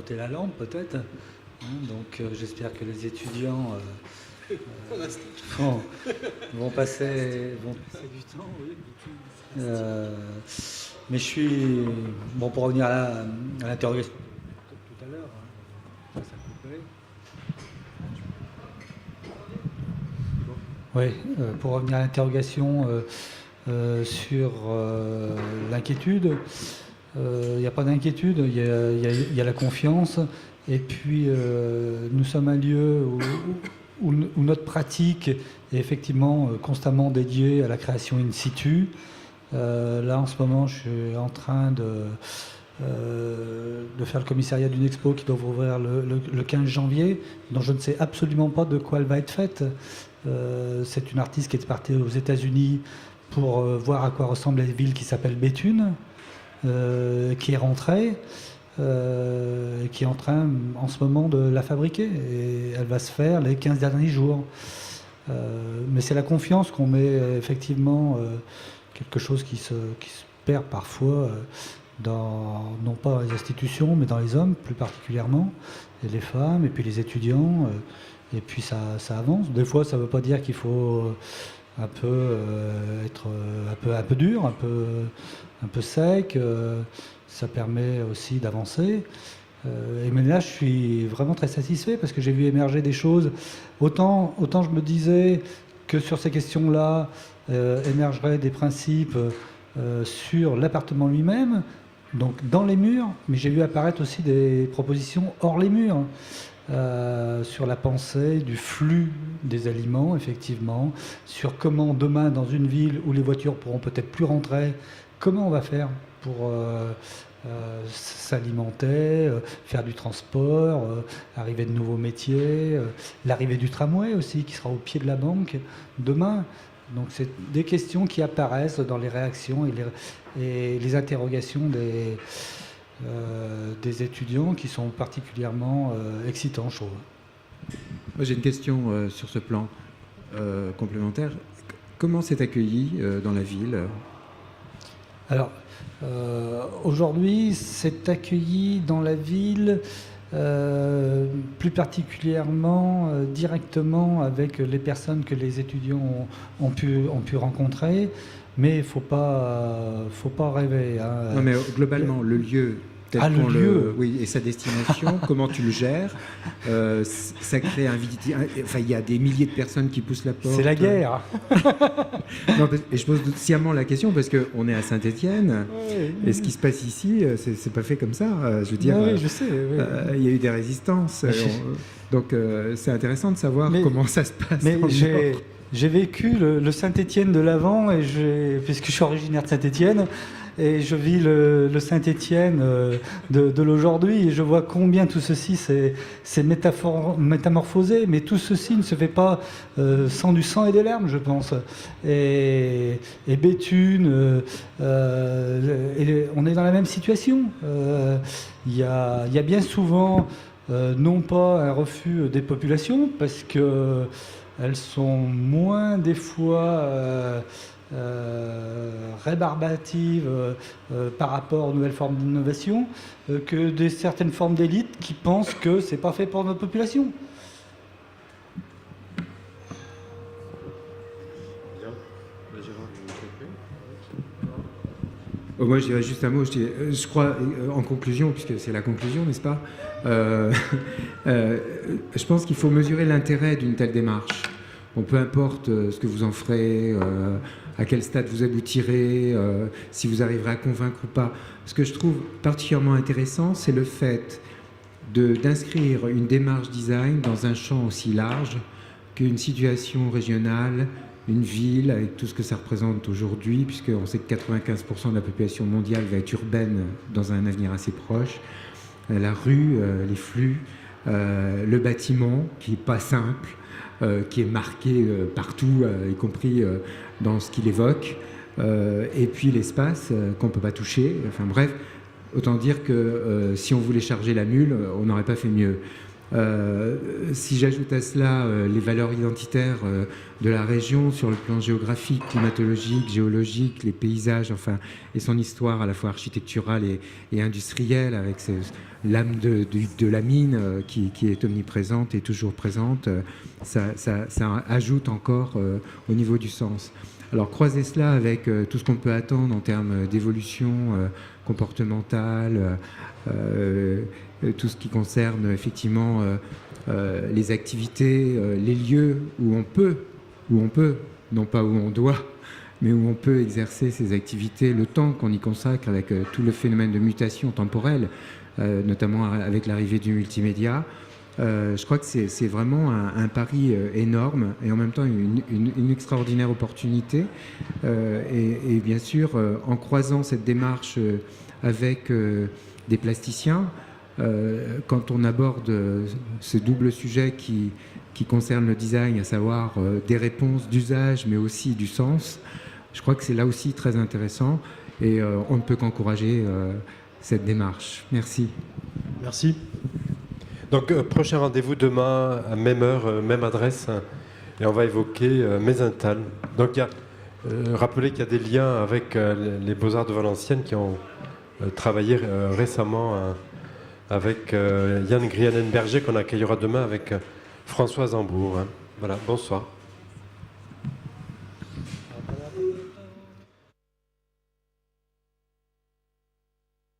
frotter la lampe peut-être. Donc j'espère que les étudiants vont passer du temps. Oui. Mais je suis... Bon, pour revenir à l'interrogation tout à l'heure, ça coupait. Oui, pour revenir à l'interrogation sur l'inquiétude, il n'y a pas d'inquiétude, il y a la confiance. Et puis, nous sommes un lieu où notre pratique est effectivement constamment dédiée à la création in situ. Là, en ce moment, je suis en train de faire le commissariat d'une expo qui doit ouvrir le 15 janvier, dont je ne sais absolument pas de quoi elle va être faite. C'est une artiste qui est partie aux États-Unis pour voir à quoi ressemble la ville qui s'appelle Béthune, qui est rentrée. Qui est en train en ce moment de la fabriquer et elle va se faire les 15 derniers jours. Mais c'est la confiance qu'on met effectivement, quelque chose qui se perd parfois non pas dans les institutions mais dans les hommes plus particulièrement, et les femmes et puis les étudiants, et puis ça avance. Des fois ça ne veut pas dire qu'il faut un peu être un peu dur, un peu sec. Ça permet aussi d'avancer. Et là, je suis vraiment très satisfait parce que j'ai vu émerger des choses. Autant je me disais que sur ces questions-là émergeraient des principes sur l'appartement lui-même, donc dans les murs, mais j'ai vu apparaître aussi des propositions hors les murs. Sur la pensée du flux des aliments, effectivement, sur comment demain, dans une ville où les voitures pourront peut-être plus rentrer, comment on va faire pour s'alimenter, faire du transport, arriver de nouveaux métiers, l'arrivée du tramway aussi, qui sera au pied de la banque demain. Donc c'est des questions qui apparaissent dans les réactions et les interrogations des étudiants qui sont particulièrement excitants, je trouve. Moi, j'ai une question sur ce plan complémentaire. Comment c'est accueilli dans la ville ? Alors, aujourd'hui, c'est accueilli dans la ville plus particulièrement directement avec les personnes que les étudiants ont pu rencontrer, mais il ne faut pas rêver. Non, mais globalement, le lieu... le lieu. Oui, et sa destination, comment tu le gères ça crée enfin, il y a des milliers de personnes qui poussent la porte. C'est la guerre. Non, et je pose sciemment la question parce qu'on est à Saint-Étienne, et ce qui se passe ici, c'est pas fait comme ça. Je veux dire, oui, je sais. Oui. Il y a eu des résistances. Donc, c'est intéressant de savoir comment ça se passe. Mais j'ai vécu le Saint-Étienne de l'avant, puisque je suis originaire de Saint-Étienne. Et je vis le Saint-Étienne de l'aujourd'hui, et je vois combien tout ceci s'est métamorphosé, mais tout ceci ne se fait pas sans du sang et des larmes, je pense. Et Béthune, on est dans la même situation. Il y a bien souvent non pas un refus des populations, parce qu'elles sont moins des fois... rébarbatives par rapport aux nouvelles formes d'innovation que certaines formes d'élite qui pensent que c'est pas fait pour notre population. Moi, je dirais juste un mot. Je crois, en conclusion, puisque c'est la conclusion, n'est-ce pas, je pense qu'il faut mesurer l'intérêt d'une telle démarche. Bon, peu importe ce que vous en ferez, à quel stade vous aboutirez, si vous arriverez à convaincre ou pas. Ce que je trouve particulièrement intéressant, c'est le fait d'inscrire une démarche design dans un champ aussi large qu'une situation régionale, une ville, avec tout ce que ça représente aujourd'hui, puisqu'on sait que 95% de la population mondiale va être urbaine dans un avenir assez proche. La rue, les flux, le bâtiment, qui n'est pas simple, qui est marqué partout, y compris dans ce qu'il évoque, et puis l'espace qu'on ne peut pas toucher. Enfin bref, autant dire que si on voulait charger la mule, on n'aurait pas fait mieux. Si j'ajoute à cela les valeurs identitaires de la région sur le plan géographique, climatologique, géologique, les paysages, enfin, et son histoire à la fois architecturale et industrielle, avec l'âme de la mine qui est omniprésente et toujours présente, ça ajoute encore au niveau du sens. Alors croiser cela avec tout ce qu'on peut attendre en termes d'évolution comportementale, tout ce qui concerne effectivement les activités, les lieux où on peut, non pas où on doit, mais où on peut exercer ces activités, le temps qu'on y consacre avec tout le phénomène de mutation temporelle, notamment avec l'arrivée du multimédia. Je crois que c'est vraiment un pari énorme et en même temps une extraordinaire opportunité. Et bien sûr, en croisant cette démarche avec des plasticiens, quand on aborde ce double sujet qui concerne le design, à savoir des réponses d'usage mais aussi du sens, je crois que c'est là aussi très intéressant et on ne peut qu'encourager cette démarche. Merci. Merci. Donc, prochain rendez-vous demain à même heure, même adresse, et on va évoquer Mézental. Donc, rappelez qu'il y a des liens avec les Beaux-Arts de Valenciennes qui ont travaillé récemment avec Yann Grianenberger qu'on accueillera demain avec Françoise Hambourg. Voilà, bonsoir.